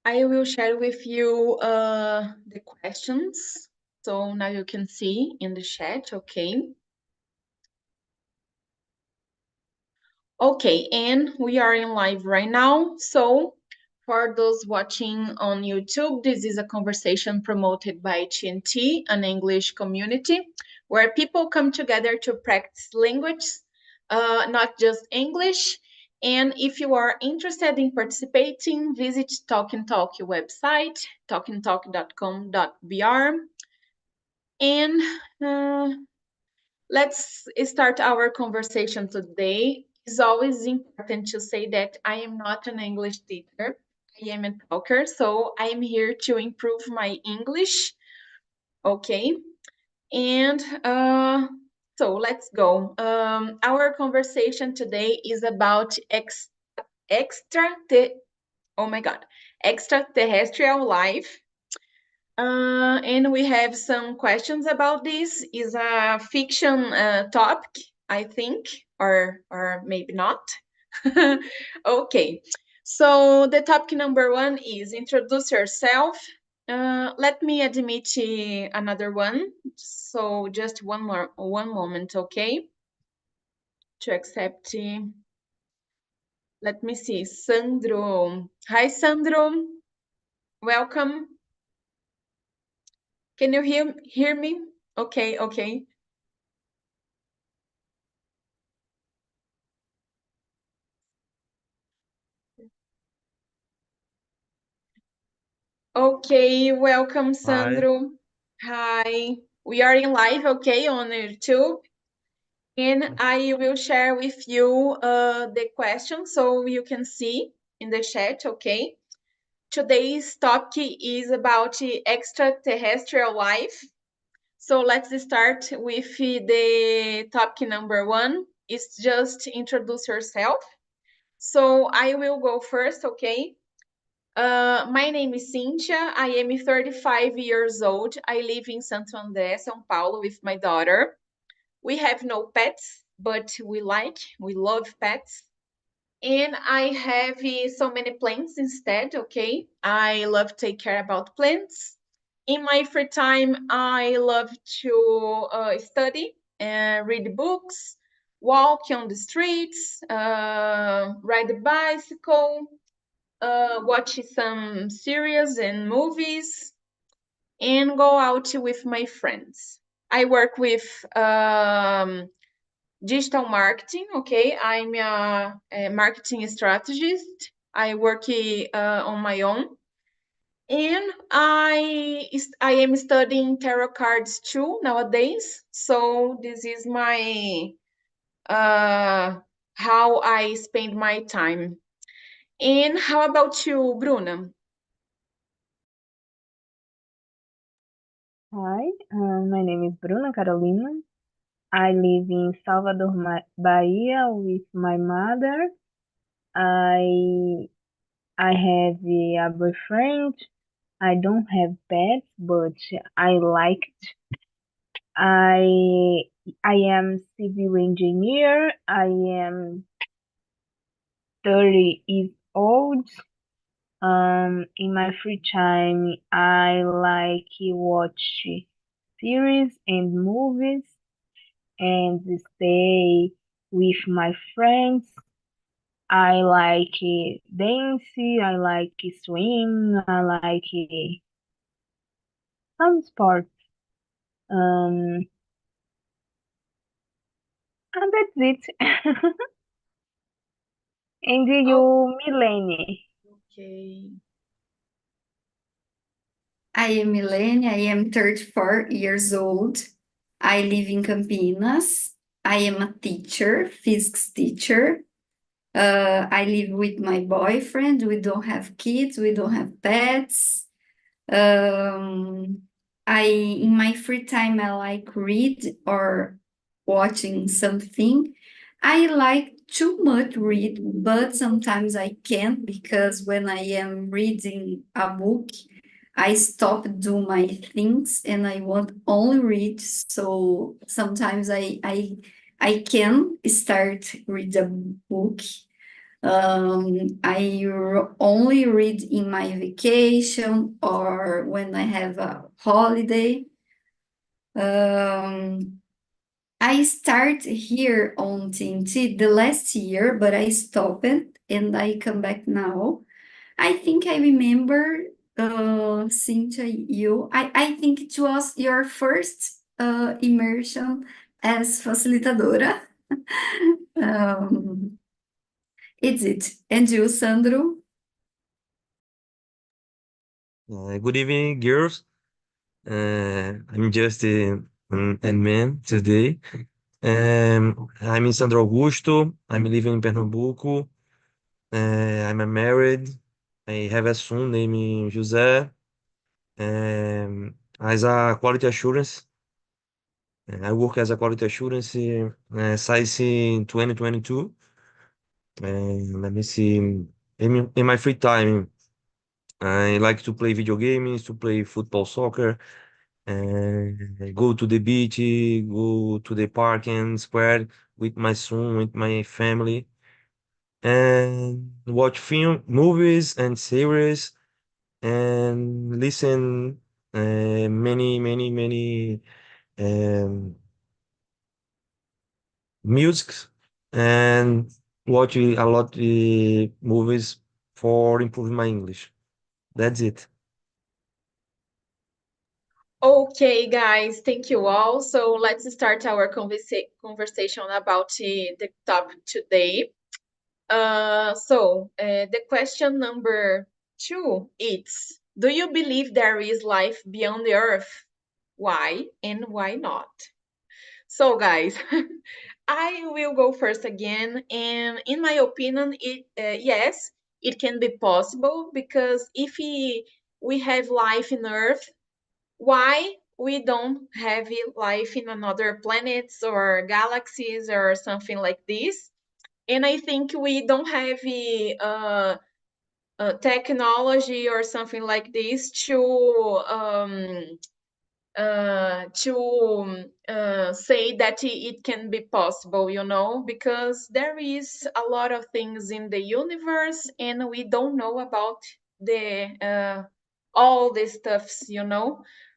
I will share with you the questions. So now you can see in the chat, okay? Okay, and we are in live right now. So for those watching on YouTube, this is a conversation promoted by TNT, an English community, where people come together to practice language, not just English. And if you are interested in participating, visit Talk and Talk website, talkandtalk.com.br. And let's start our conversation today. It's always important to say that I am not an English teacher. I am a talker, so I am here to improve my English. Okay, and so let's go. Our conversation today is about oh my God, extraterrestrial life. And we have some questions about this. Is a fiction topic, I think, or maybe not. Okay, so the topic number one is introduce yourself. Let me admit another one. So just one moment, okay? To accept. Let me see, Sandro. Hi, Sandro. Welcome. Can you hear me? Okay, okay. Okay, welcome, Hi. Sandro. Hi. We are in live, okay, on YouTube. And I will share with you the questions so you can see in the chat, okay? Today's topic is about extraterrestrial life. So let's start with the topic number one. It's just introduce yourself. So I will go first, okay? My name is Cynthia. I am 35 years old. I live in Santo André, São Paulo, with my daughter. We have no pets, but we love pets. And I have so many plants instead, okay? I love to take care about plants. In my free time, I love to study and read books, walk on the streets, ride a bicycle, watch some series and movies, and go out with my friends. I work with digital marketing. Okay, I'm a marketing strategist. I work on my own, and I am studying tarot cards too nowadays. So this is my how I spend my time. And how about you, Bruna? Hi, my name is Bruna Carolina. I live in Salvador, Bahia with my mother. I have a boyfriend. I don't have pets, but I like. I I am civil engineer. I am 30 years old. In my free time, I like watch series and movies and stay with my friends. I like dance, I like swim, I like some sports. Um, and that's it. And Oh, you, Milene? okay. I am Milene. I am 34 years old. I live in Campinas. I am a teacher, physics teacher. I live with my boyfriend. We don't have kids. We don't have pets. Um, in my free time, I like read or watching something. I like too much read, but sometimes I can't because when I am reading a book, I stop do my things and I want only read. So sometimes I can start read a book. I only read in my vacation or when I have a holiday. I start here on TNT the last year, but I stopped and I come back now. I think I remember, Cynthia, I think it was your first immersion as facilitadora. Um, it's it. And you, Sandro? Good evening, girls. I'm just a man today. I'm Sandro Augusto. I'm living in Pernambuco. I'm married. I have a son named José. As a quality assurance, I work as a quality assurance since in 2022. Let me see. In my free time, I like to play video games, to play football, soccer, and go to the beach, go to the park and square with my son, with my family, and watch movies and series, and listen many um, music, and watch a lot movies for improving my English. That's it. Okay, guys, thank you all. So let's start our conversation about the topic today. The question number 2 is, do you believe there is life beyond the Earth? Why and why not? So, guys, I will go first again, and in my opinion, yes, it can be possible because if we have life in Earth, why we don't have life in another planets or galaxies or something like this? And I think we don't have technology or something like this to say that it can be possible, because there is a lot of things in the universe and we don't know about the all the stuffs.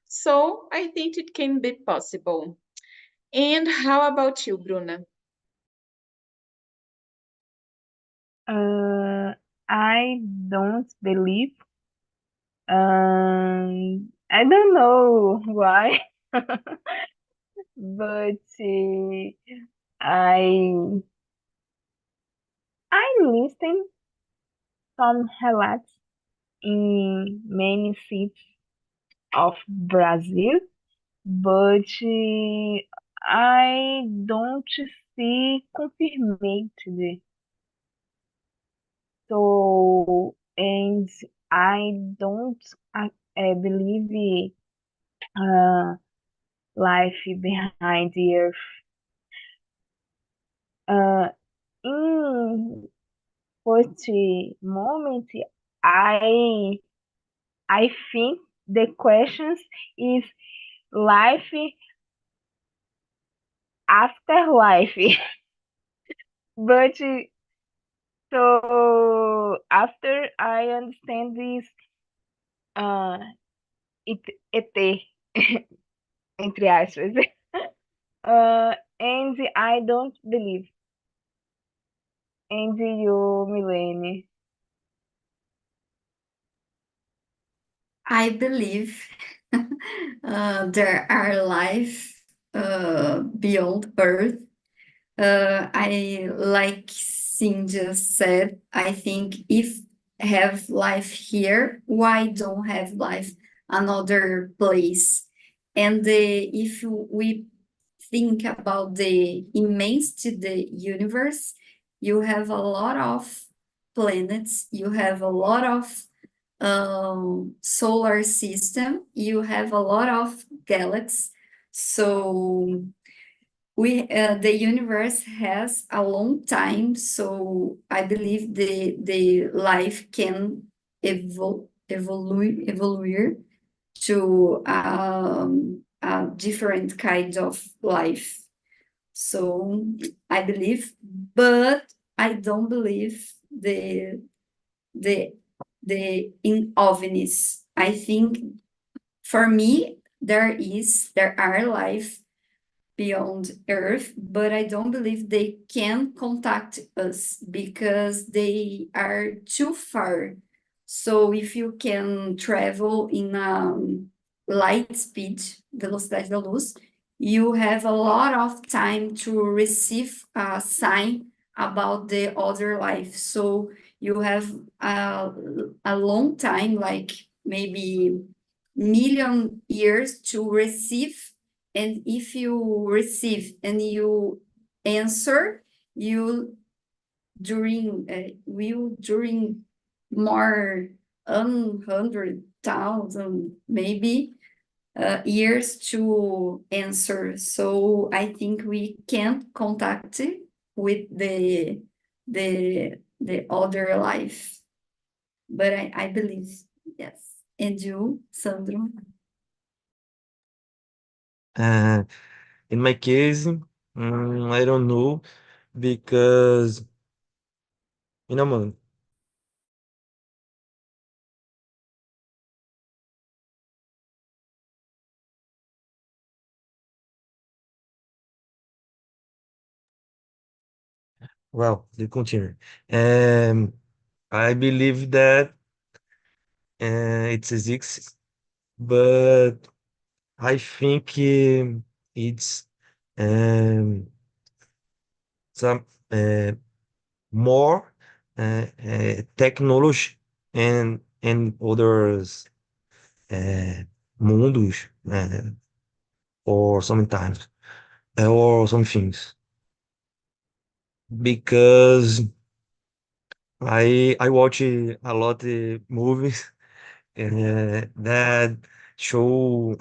So I think it can be possible. And how about you, Bruna? I don't believe. I don't know why, but I I listen some relats in many cities of Brazil, but I don't see confirmed. So, and I don't believe uh, life behind the earth. Uh, in first moment, I I think the questions is life after life. But so after I understand this, uh, it ET, entre aspas, and I don't believe. And you, Milene? I believe there are life beyond Earth. I like Cindy said, I think if have life here, why don't have life another place? And if we think about the immensity the universe, you have a lot of planets, you have a lot of solar system, you have a lot of galaxies. So the universe has a long time, so I believe the life can evolve to a different kind of life. So I believe, but I don't believe the in ovnis. I think for me there are life beyond Earth, but I don't believe they can contact us because they are too far. So if you can travel in light speed, velocidade da luz, you have a lot of time to receive a sign about the other life. So you have a long time, like maybe million years to receive, and if you receive and you answer, you during more 100,000 maybe years to answer. So I think we can't contact with the other life, but I believe yes. And you, Sandro? Uh, in my case, I don't know because, mano, well, they continue. Um, I believe that it exists, but I think it's um, some more technology and others uh, mundos or sometimes or some things because I watch a lot of movies that show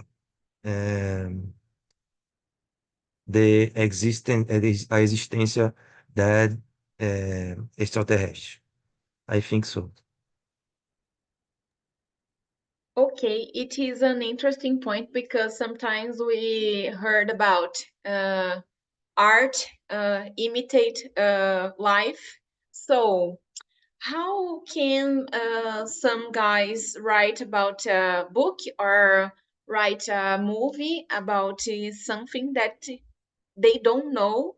um, the existence a existência that extraterrestre. I think so. Okay, it is an interesting point because sometimes we heard about art imitate life. So how can some guys write about a book or write a movie about something that they don't know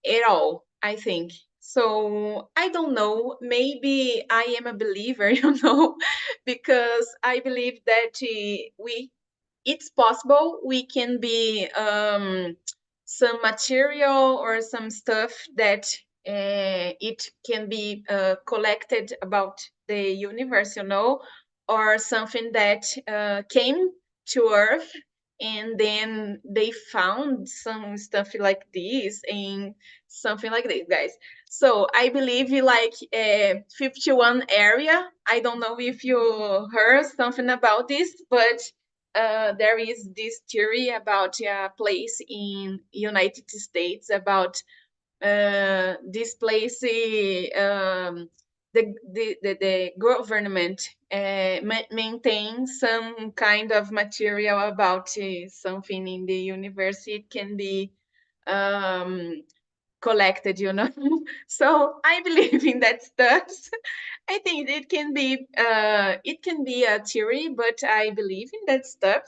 at all, I think. So I don't know. Maybe I am a believer, because I believe that it's possible we can be some material or some stuff that it can be collected about the universe, or something that came to Earth and then they found some stuff like this and something like this, guys. So I believe like 51 area. I don't know if you heard something about this, but there is this theory about a place in United States about this place, the government maintains some kind of material about something in the universe. It can be um, collected, So I believe in that stuff. I think it can be a theory, but I believe in that stuff.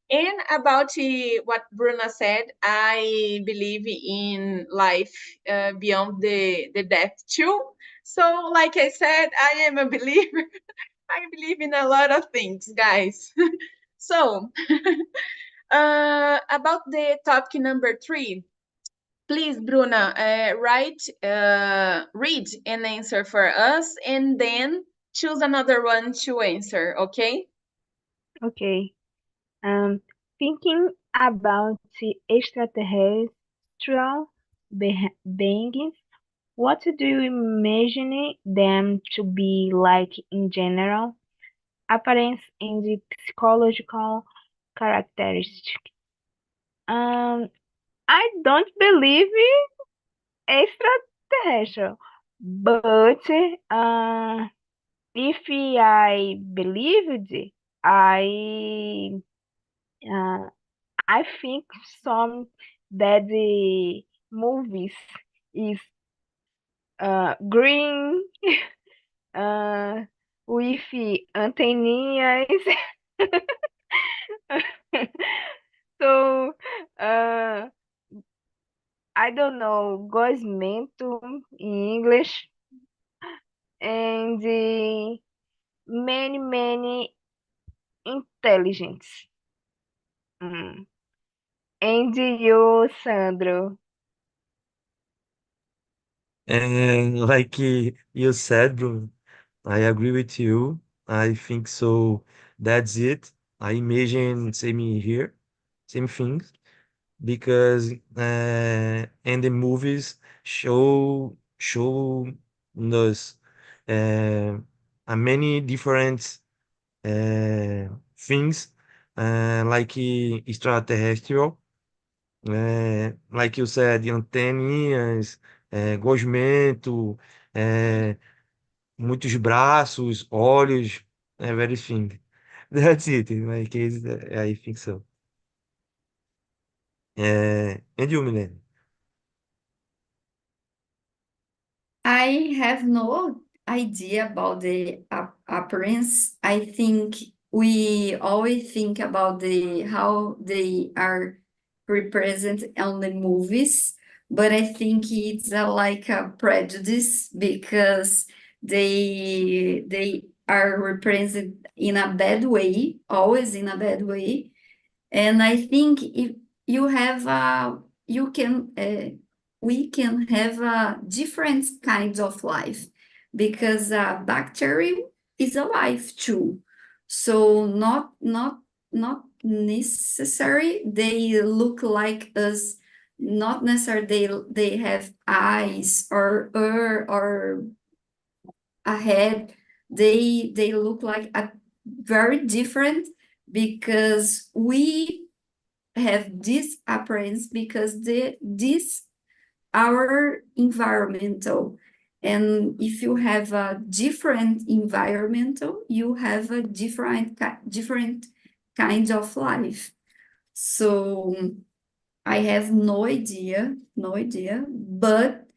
And about what Bruna said, I believe in life beyond the death too. So, like I said, I am a believer. I believe in a lot of things, guys. So, about the topic number 3, please, Bruna, read an answer for us, and then choose another one to answer, okay? Okay. Um, Thinking about the extraterrestrial beings, what do you imagine them to be like in general? Appearance and the psychological characteristics. Um, I don't believe extraterrestrial, but if I believed, I uh, I think some that the movies is green, uh, with anteninhas. So, uh, I don't know, gosmento in English, and many intelligence. Mm. And you, Sandro? And like you said, bro, I agree with you. I think so. That's it. I imagine same here, same thing, because and the movies show us uh, many different things like extraterrestrial, like you said, anteninhas, gosmento, eh, muitos braços, olhos, everything. That's it. In my case, I think so. And you, Milene? I have no idea about the appearance. I think we always think about the how they are represented on the movies, but I think it's like a prejudice because they are represented in a bad way, always in a bad way. And I think if you have you can we can have different kinds of life because bacteria is alive too. So not necessary they look like us. Not necessarily they have eyes or ear or a head. They look like a very different because we have this appearance because this our environmental, and if you have a different environmental you have a different kind of life. So I have no idea, but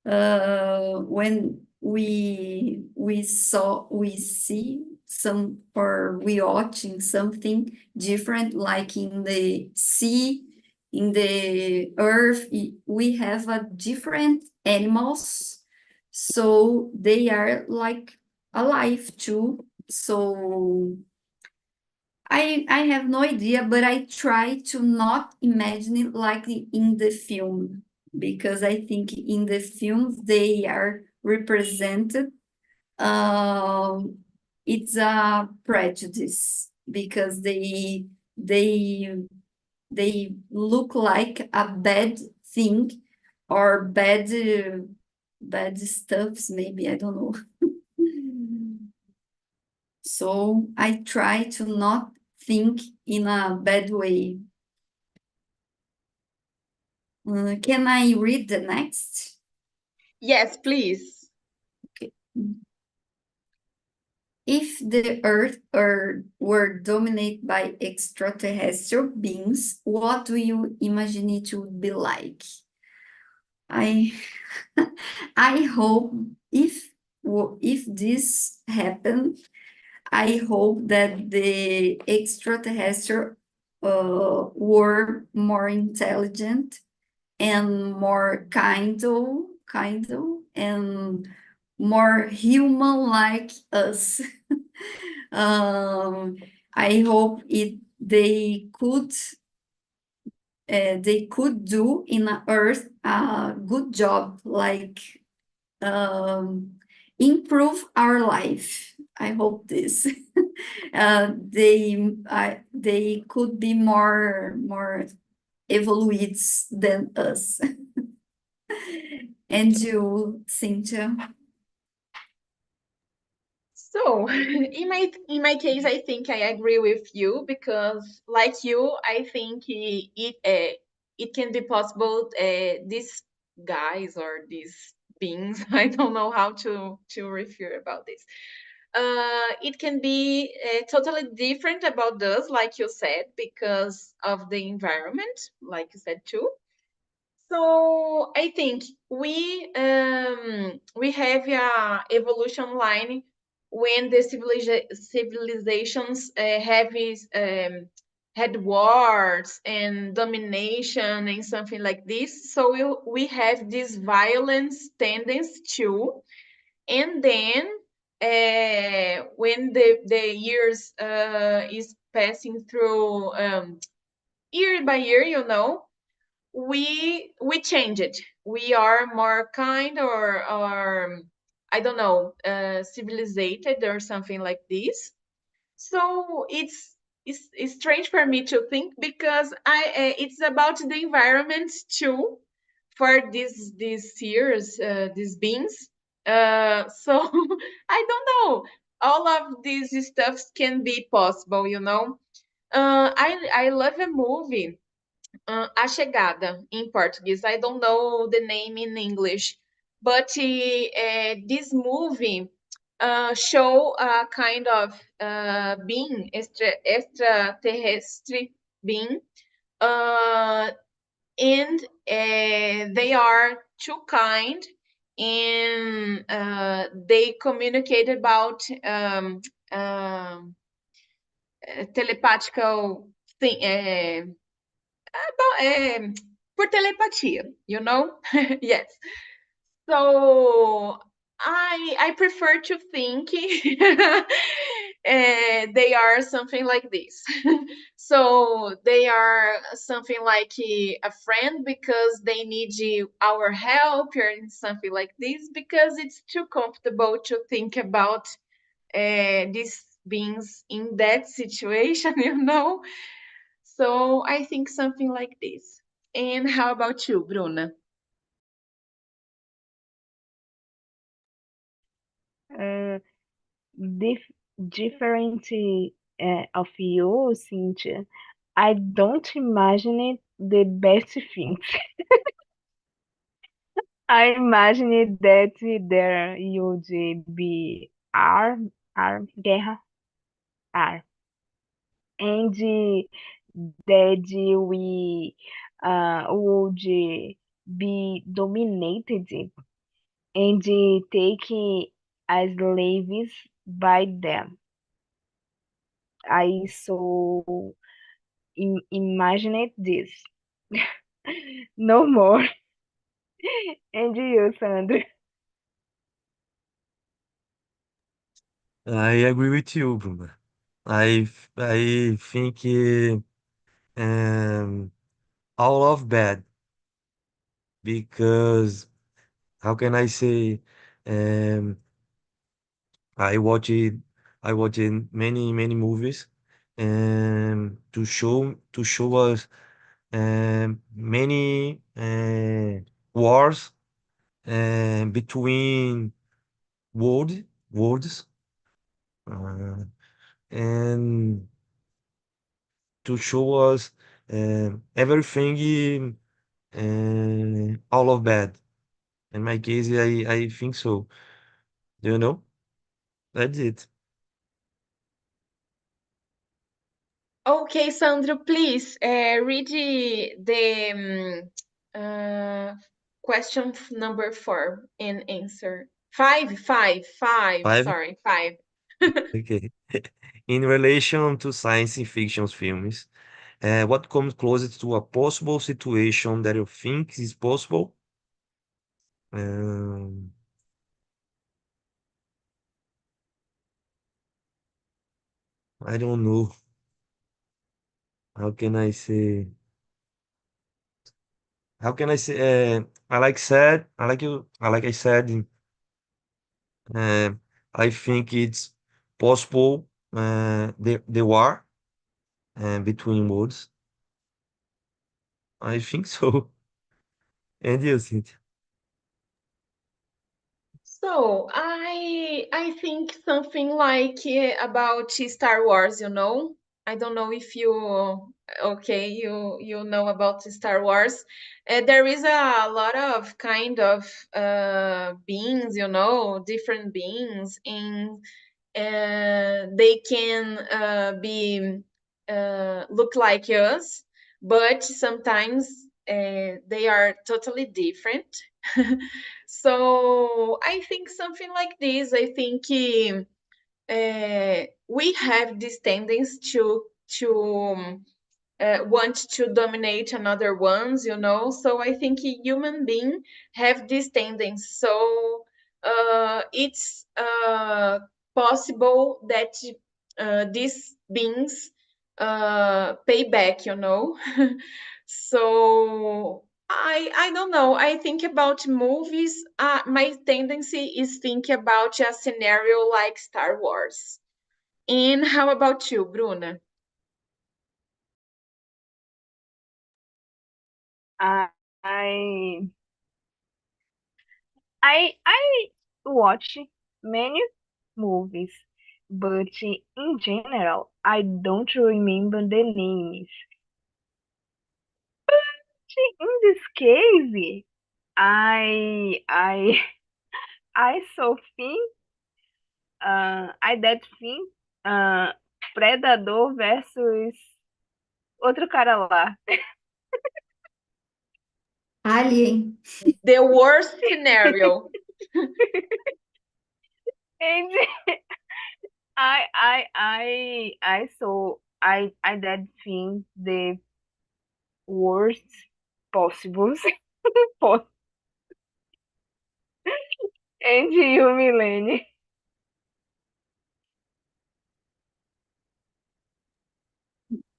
when we see some or we watching something different like in the sea, in the earth we have a different animals, so they are like alive too. So I have no idea, but I try to not imagine it like in the film because I think in the films they are represented. Um, it's a prejudice because they they look like a bad thing or bad stuffs. Maybe I don't know. So I try to not think in a bad way. Can I read the next? Yes, please. Okay. If the Earth were dominated by extraterrestrial beings, what do you imagine it would be like? I I hope if this happened, I hope that the extraterrestrial were more intelligent and more kind and more human like us. um, I hope they could do in Earth a good job, like um, improve our life. I hope this. They could be more evolved than us. And you, Cynthia? So, in my case, I think I agree with you because, like you, I think it can be possible. These guys or these beings, I don't know how to refer about this. It can be totally different about us, like you said, because of the environment, like you said too. So I think we have a evolution line when the civilizations had wars and domination and something like this. So we have this violence tendency too. And then when the years is passing through year by year, we change it. We are more kind or I don't know, civilized or something like this. So it's strange for me to think because it's about the environment too for these years, these beings. So I don't know. All of these stuffs can be possible. I love a movie, A Chegada, in Portuguese. I don't know the name in English, but this movie show a kind of being, extraterrestrial being, uh, and they are too kind, and they communicate about telepathical thing. Por telepatia, yes. So I prefer to think they are something like this. So they are something like a friend because they need our help or something like this because it's too comfortable to think about these beings in that situation. So I think something like this. And how about you, Bruna? Uh, dif- Different of you, Cynthia. I don't imagine it the best things. I imagine it that there would be guerra, ar, and that we would be dominated and taken as slaves by them. I so imagine this. No more. And you, Sandra? I agree with you, Bruno. I think um, all of bad because how can I say um, I watched I watched many movies to show us many wars between worlds uh, and to show us everything all of bad. In my case, I think so. Do you know? That's it. Okay, Sandro, please read question number 4 and answer. Five, Five. sorry, 5. Okay. In relation to science fiction films, what comes closest to a possible situation that you think is possible? Um, I don't know. How can I say? How can I say? I like you. Like I said, uh, I think it's possible. The war between worlds. I think so. And you, Cynthia? So I think something like about Star Wars. I don't know if you know about Star Wars. There is a lot of kind of beings, different beings, and they can be look like us, but sometimes they are totally different. So I think something like this. I think we have this tendency to want to dominate another ones, you know. So I think human being have this tendency. So it's possible that these beings pay back, you know. So I don't know. I think about movies. My tendency is think about a scenario like Star Wars. And how about you, Bruna? I I I watch many movies, but in general, I don't remember the names. In this case, I I só think I that think Predador versus outro cara lá. Alien. The worst scenario. And I did think the worst possible. And you, Milene?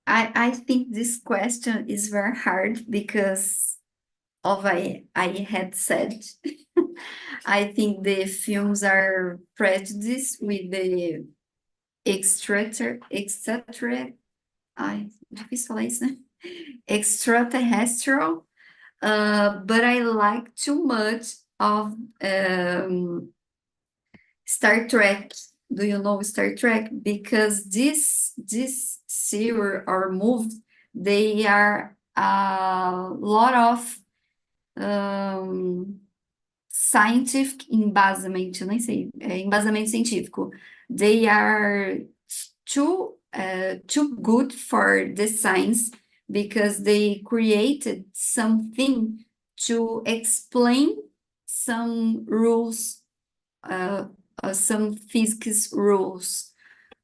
I think this question is very hard because of I had said. I think the films are prejudiced with the ai, difícil falar isso, né? Extraterrestrial, but I like too much of Star Trek. Do you know Star Trek? Because this series or movie, they are a lot of scientific embasament, eu nem sei, embasamento científico. They are too good for the science because they created something to explain some rules, some physics rules.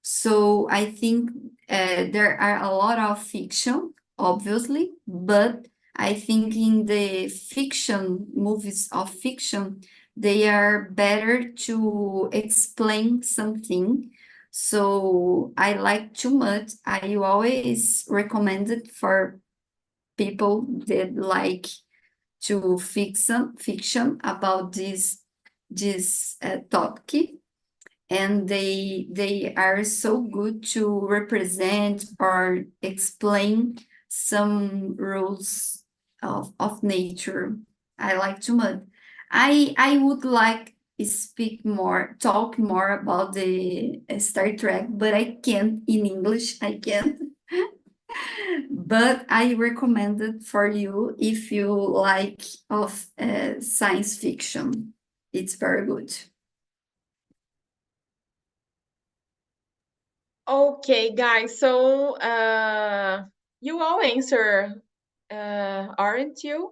So I think there are a lot of fiction, obviously, but I think in the fiction, movies of fiction, they are better to explain something. So I like too much. I always recommend it for people that like to fiction about this topic, and they are so good to represent or explain some rules of nature. I like too much. I would like talk more about the Star Trek, but I can't in English. I can't. But I recommend it for you if you like of science fiction. It's very good. Okay, guys. So you all answer, aren't you?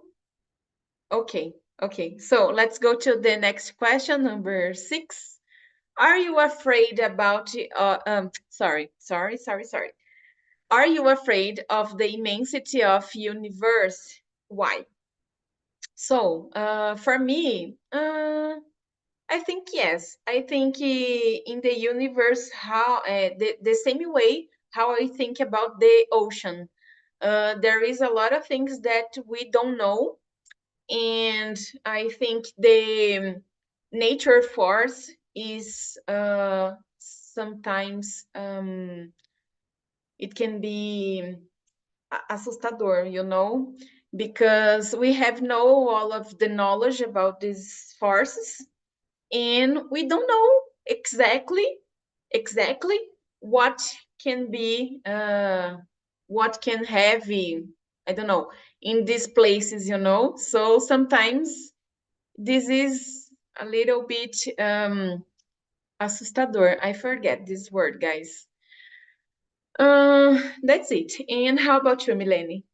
Okay. Okay. So let's go to the next question, number 6. Are you afraid about sorry. Are you afraid of the immensity of universe? Why? So, for me, I think yes. I think in the universe, how the same way how I think about the ocean. There is a lot of things that we don't know, and I think the nature force is sometimes it can be assustador, you know, because we have no all of the knowledge about these forces, and we don't know exactly what can be what can have I don't know in these places, you know. So sometimes this is a little bit assustador. I forget this word, guys. That's it. And how about you, Milene?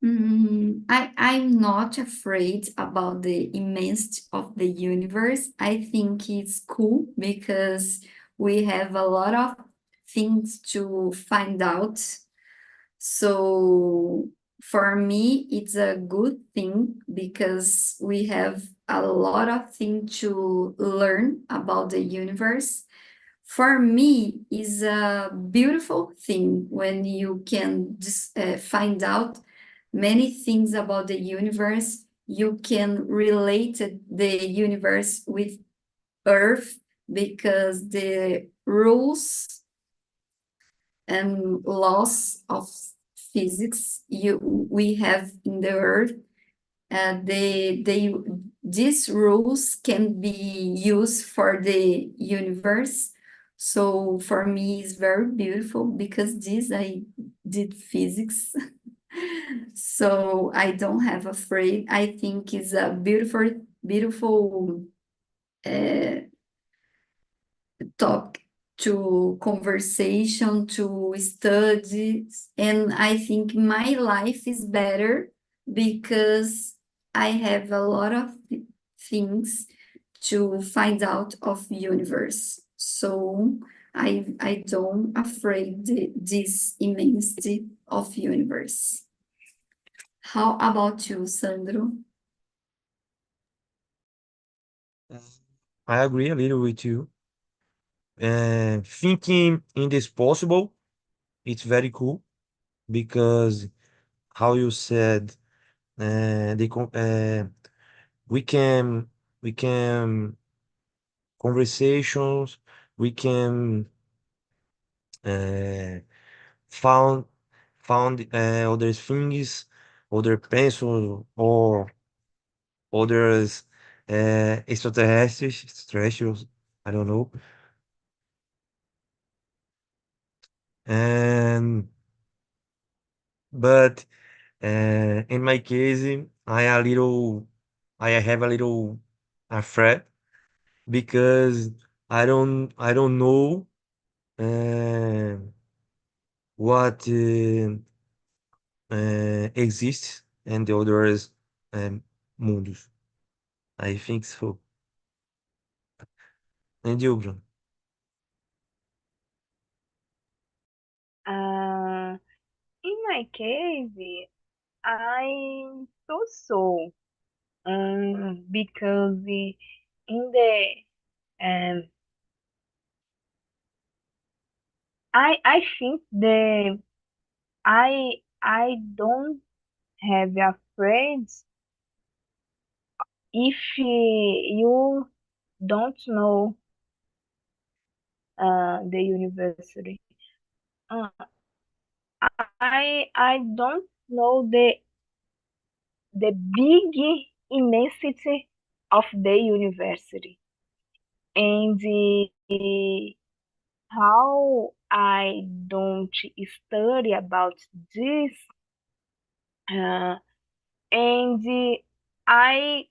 I'm not afraid about the immensity of the universe. I think it's cool because we have a lot of things to find out. So for me, it's a good thing because we have a lot of things to learn about the universe. For me, is a beautiful thing when you can just find out many things about the universe. You can relate the universe with Earth because the rules and laws of physics we have in the Earth, these rules can be used for the universe. So for me, it's very beautiful because this I did physics. So I don't have afraid. I think it's a beautiful uh, talk to conversation to studies, and I think my life is better because I have a lot of things to find out of universe. So I don't afraid this immensity of universe. How about you, Sandro? I agree a little with you. Thinking in this possible, it's very cool because how you said, we can we can conversations, we can uh, found other things, other pencils or others extraterrestrials, I don't know. And but in my case, I have a little afraid because I don't know uh, what exists in the others um, mundos. I think so. And you, Bruno? Uh, in my case, I thought so. Because in the I think I don't have afraid if you don't know the university. Uh, I don't know the big immensity of the university and how I don't study about this uh, and I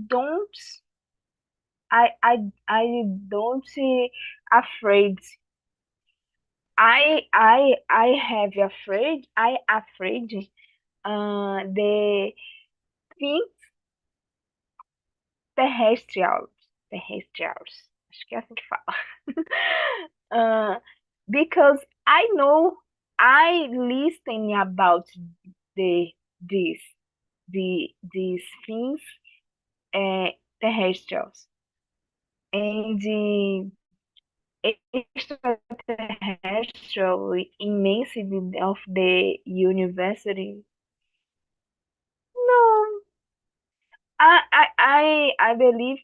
don't I don't afraid. I have afraid. I afraid the things terrestrials. Terrestrials. Acho que é assim que fala. uh, because I know I listen about the this these things uh, terrestrials and extraterrestrial immensity of the university. No, I believe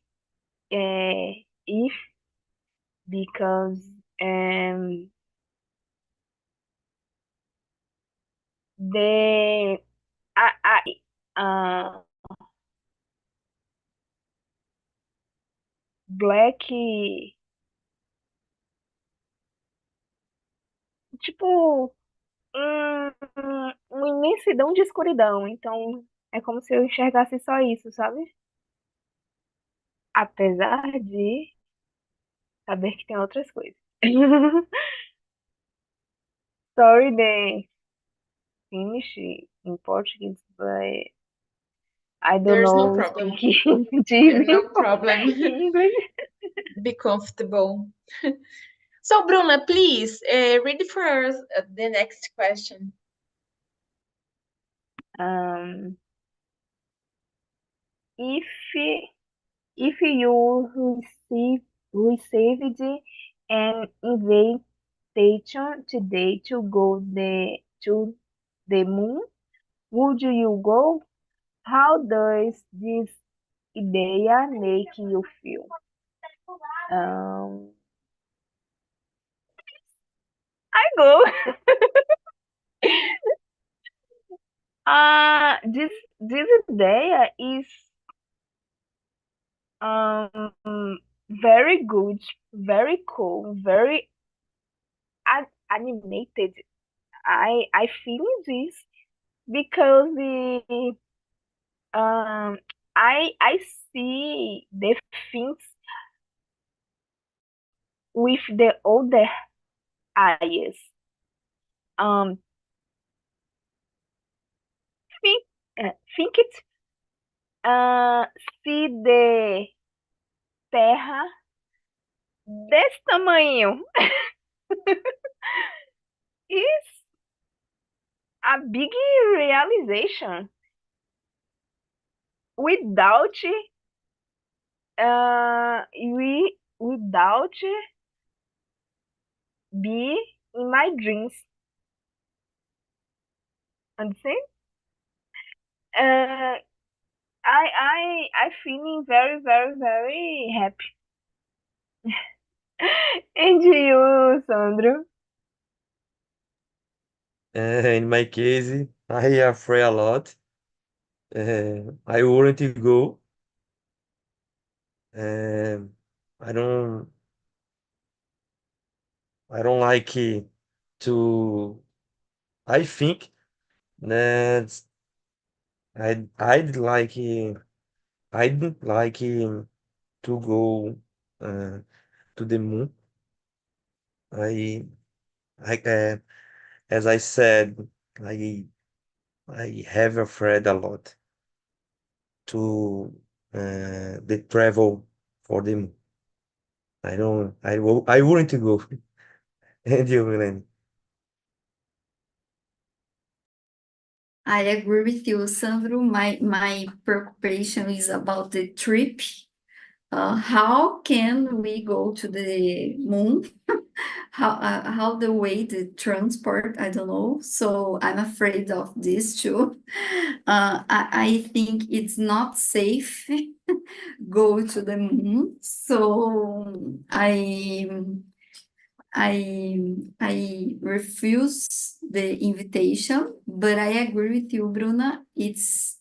if because um the I black tipo uma imensidão de escuridão, então é como se eu enxergasse só isso, sabe? Apesar de saber que tem outras coisas. Sorry, the finish. in Portuguese, but I don't There's no know problem. speak No problem. English. Be comfortable. So, Bruna, please read for us the next question. Um, if if you received an invitation today to go to the moon, would you go? How does this idea make you feel? Um, I go. This idea is very good, very cool, very animated. I feel this because um I see the things with the older eyes. Um, think think it. Uh, see the Terra desse tamanho is a big realization. Without without be in my dreams. Understand? Uh, I feeling very very very happy. And you, Sandro? In my case, I afraid a lot. I wouldn't go. Um, I don't I don't like to. I think that I'd like to go uh, to the moon. I I as I said, I I have afraid a lot to the travel for the moon. I wouldn't go. And you, Milene? I agree with you, Sandro. My preoccupation is about the trip. How can we go to the moon? How the way the transport, I don't know. So I'm afraid of this too. I think it's not safe go to the moon. So I refuse the invitation, but I agree with you, Bruna. It's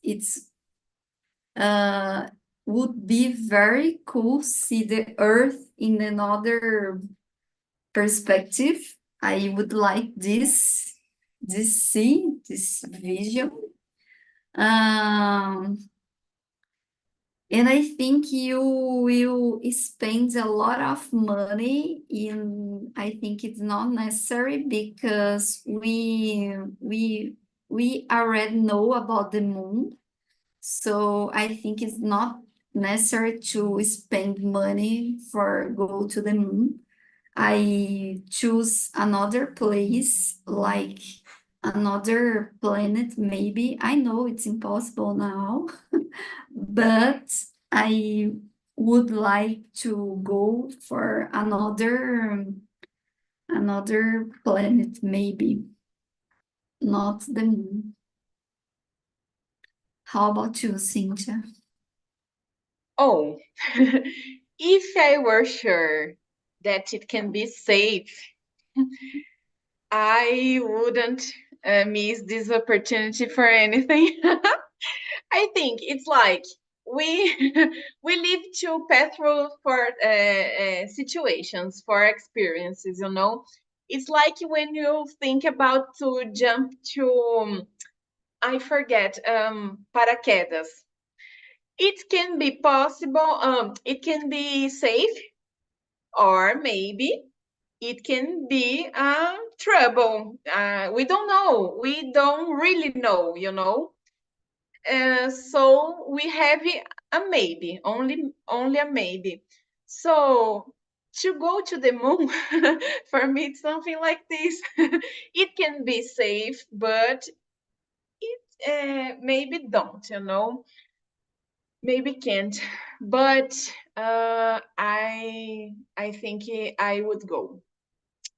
would be very cool see the Earth in another perspective. I would like this vision. Um, and I think you will spend a lot of money in, I think it's not necessary because we already know about the moon. So I think it's not necessary to spend money for go to the moon. I choose another place, like another planet, maybe. I know it's impossible now, but I would like to go for another planet, maybe, not the moon. How about you, Cynthia? Oh, if I were sure that it can be safe, I wouldn't miss this opportunity for anything. I think it's like we we live to pass through for situations, for experiences. It's like when you think about to jump to I forget paraquedas. It can be possible. It can be safe, or maybe it can be trouble. We don't know. We don't really know, you know. So we have a maybe, only a maybe. So to go to the moon, for me, it's something like this. It can be safe, but maybe don't, you know. Maybe can't. But I think I would go.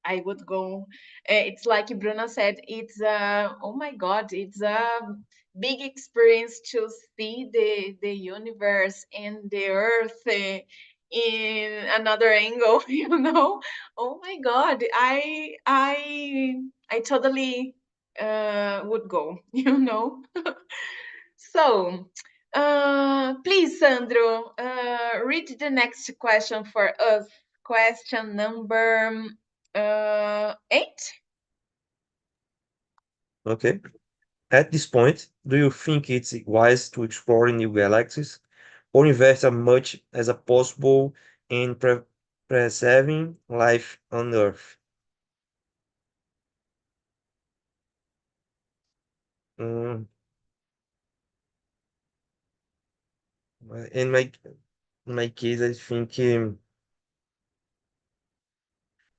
I would go. It's like Bruna said, it's oh my God, it's a big experience to see the universe and the earth in another angle, you know. Oh my God, I totally would go, you know. So, please, Sandro, read the next question for us. Question number 8. Okay. At this point, do you think it's wise to explore new galaxies or invest as much as possible in preserving life on Earth? Mm, in my case, I think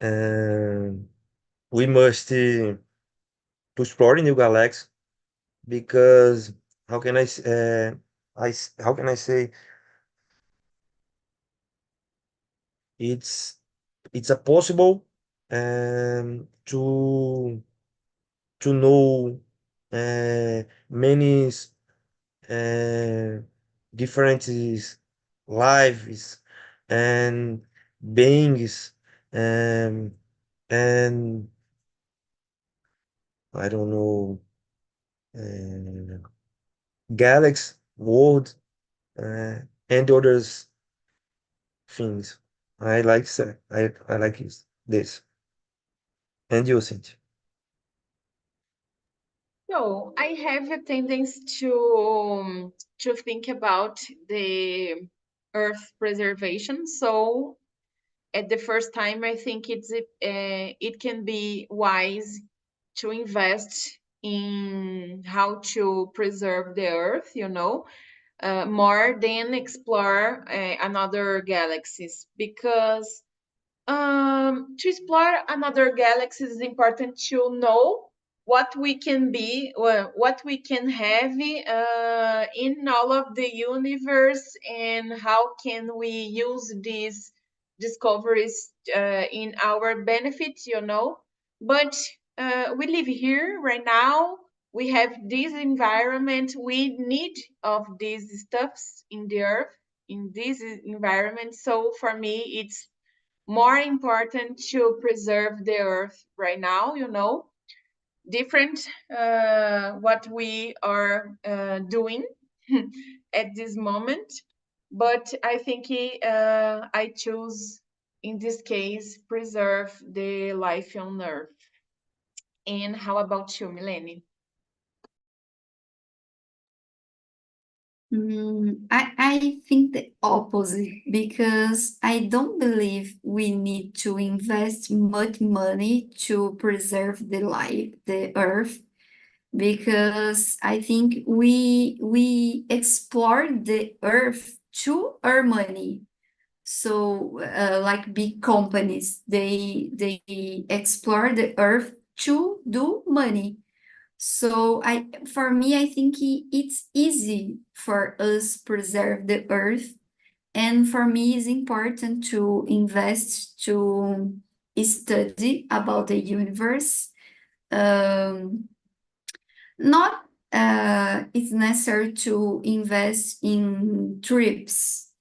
uh, we must to explore new galaxies because how can how can I say it's it's a possible to know many uh, different lives and beings um, and I don't know galaxy world and others things. I like I like this. And you, Cynthia? So I have a tendency to think about the Earth preservation. So at the first time, I think it can be wise to invest in how to preserve the Earth, you know, more than explore another galaxies, because to explore another galaxy is important to know what we can be, what we can have in all of the universe, and how can we use these discoveries in our benefit, you know. But we live here right now. We have this environment. We need of these stuffs in the earth, in this environment. So for me, it's more important to preserve the earth right now, you know, different what we are doing at this moment. But I think I choose, in this case, preserve the life on earth. And how about you, Milene? I think the opposite because I don't believe we need to invest much money to preserve the life, the earth, because I think we explore the earth to earn money. So, like big companies, they explore the earth to do money. So for me, I think it's easy for us preserve the earth, and for me, it's important to invest to study about the universe. Um, Not it's necessary to invest in trips,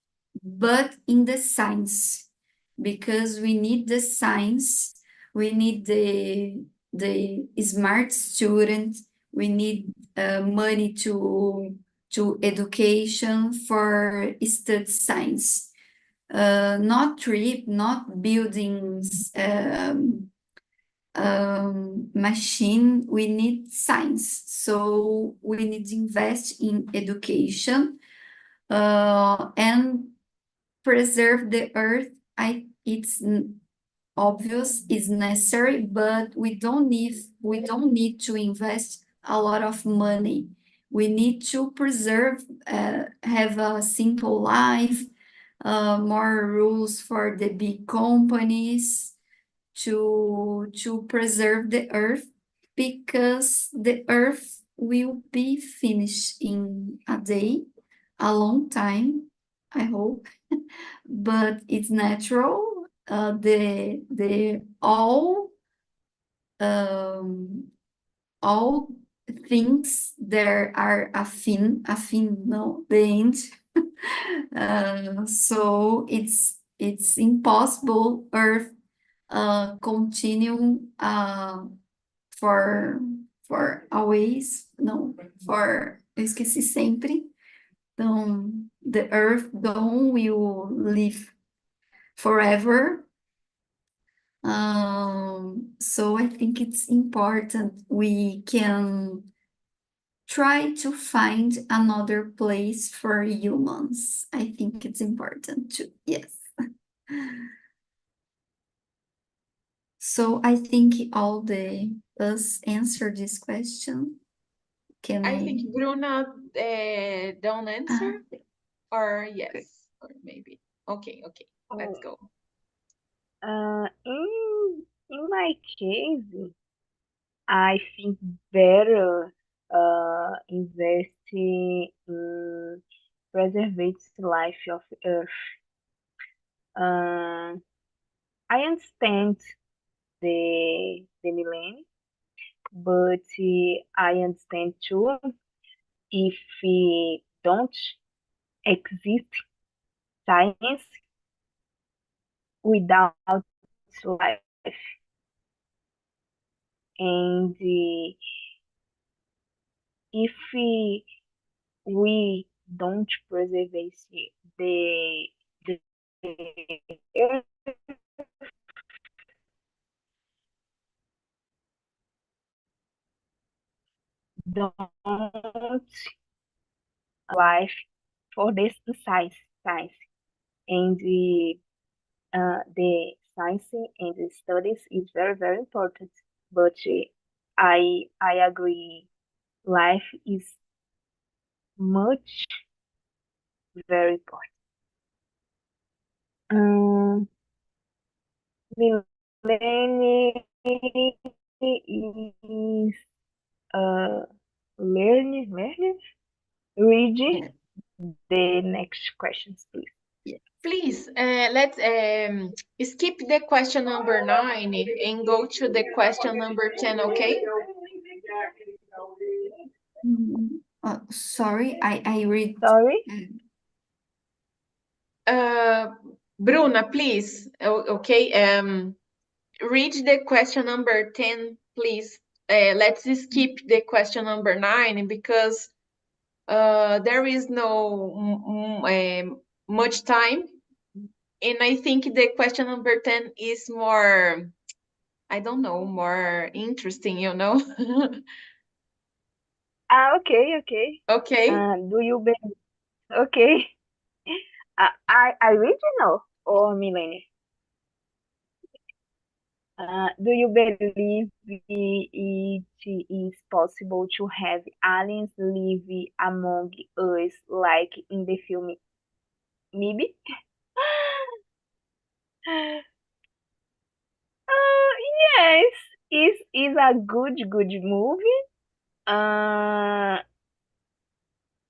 but in the science, because we need the science, we need the smart student, we need money to education for study science. Not trip, not buildings, machine, we need science. So we need to invest in education and preserve the earth. It's obvious, is necessary, but we don't need to invest a lot of money. We need to preserve, have a simple life, more rules for the big companies to preserve the earth, because the earth will be finished in a day, a long time, I hope, but it's natural. The all things there are no, the end. So it's impossible Earth continue for always, não, for, eu esqueci sempre. Então, the Earth don't will live forever. So I think it's important we can try to find another place for humans. I think it's important too. Yes. So I think all us answer this question. Can I think Bruna don't answer, or Okay. yes, or maybe. Okay, let's go. In my case, I think better invest in preserve life of Earth. I understand the millennium, but I understand too if we don't exist science without life, and if we don't preserve the earth, don't life for this science, and the science and the studies is very important. But I agree, life is much very important. Millennium is learning. Read Yeah. the next questions, please. Please, let's skip the question number 9 and go to the question number 10, okay? Sorry, I read. Sorry? Bruna, please, okay, read the question number 10, please. Let's skip the question number 9 because there is no much time, and I think the question number 10 is more, I don't know, more interesting, you know? Okay. Okay. Do you believe? Okay. I original or millennial? Do you believe it is possible to have aliens live among us like in the film Maybe? Yes, is a good movie.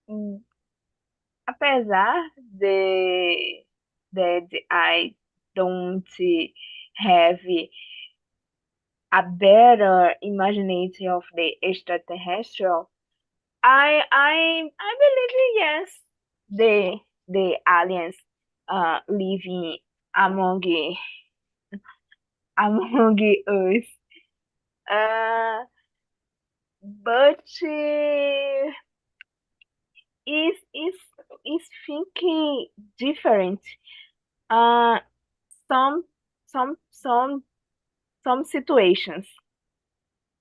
Mm, Apesar de that I don't have a better imagination of the extraterrestrial, I believe yes, the aliens living among among us. But is thinking different. Uh, some some some some situations.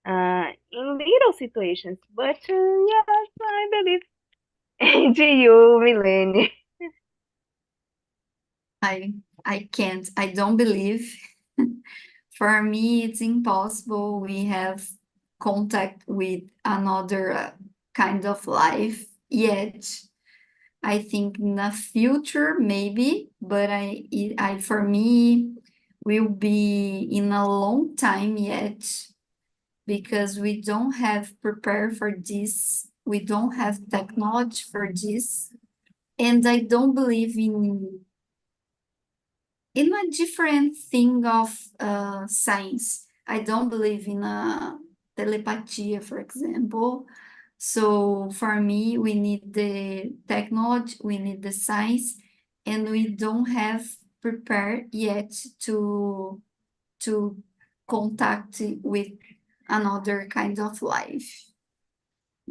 In little situations, but yes, I believe. And you, Milene. I can't. I don't believe. For me, it's impossible. We have contact with another kind of life yet. I think in the future, maybe, but for me, will be in a long time yet because we don't have prepared for this. We don't have technology for this. And I don't believe in a different thing of science. I don't believe in a telepathy, for example. So for me, we need the technology, we need the science, and we don't have prepared yet to contact with another kind of life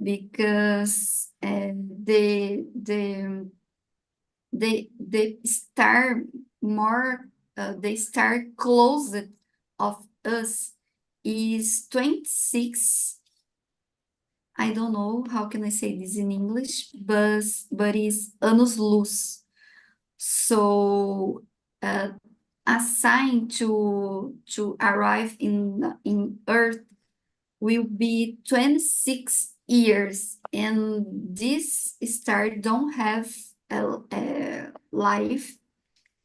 because the star more the star closest of us is 26. I don't know how can I say this in English, but is anos luz. So a sign to arrive in Earth will be 26 years, and this star don't have a life,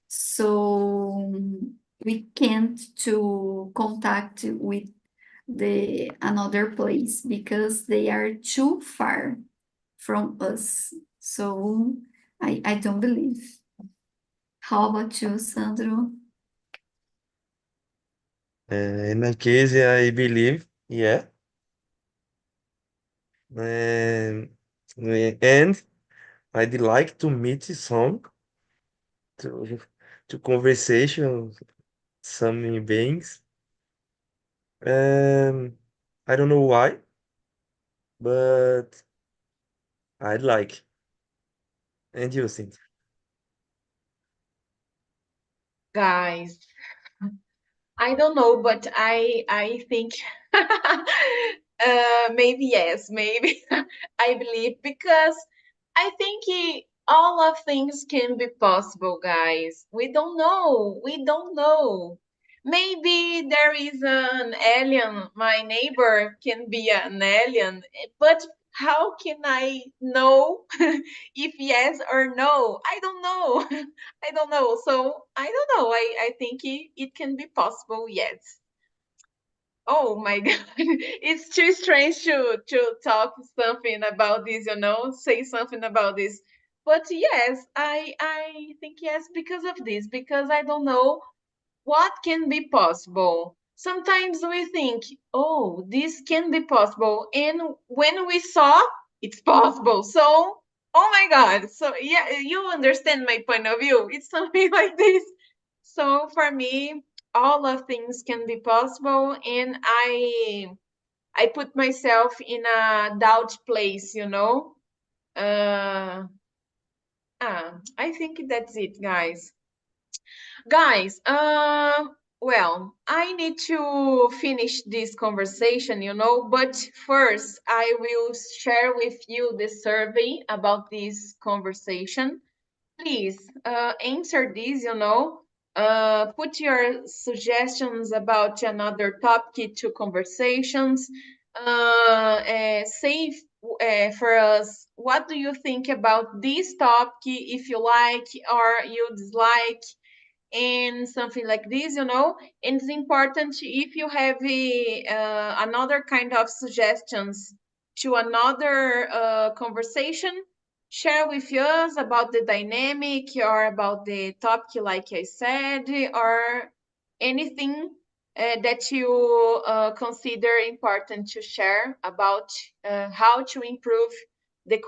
so we can't to contact with the another place because they are too far from us. So I don't believe. How about you, Sandro? In my case, I believe, yeah. And, and I'd like to meet some to conversation some beings. I don't know why, but I'd like. And you think? Guys, I don't know, but I think maybe yes, maybe I believe because I think all of things can be possible, guys. We don't know. We don't know. Maybe there is an alien. My neighbor can be an alien, but how can I know if yes or no? I don't know. I don't know. So I don't know. I think it can be possible, yes. Oh my God. It's too strange to talk something about this, say something about this. But yes, I think yes because of this, because I don't know what can be possible. Sometimes we think, oh, this can be possible. And when we saw, it's possible. So, oh my God. So, yeah, you understand my point of view. It's something like this. So, for me, all of things can be possible. And I put myself in a doubt place. I think that's it, guys. Guys, well, I need to finish this conversation, but first I will share with you the survey about this conversation. Please answer this, put your suggestions about another topic to conversations. Say for us, what do you think about this topic, if you like or you dislike? And something like this. And it's important if you have another kind of suggestions to another conversation, share with us about the dynamic or about the topic, like I said, or anything that you consider important to share about how to improve the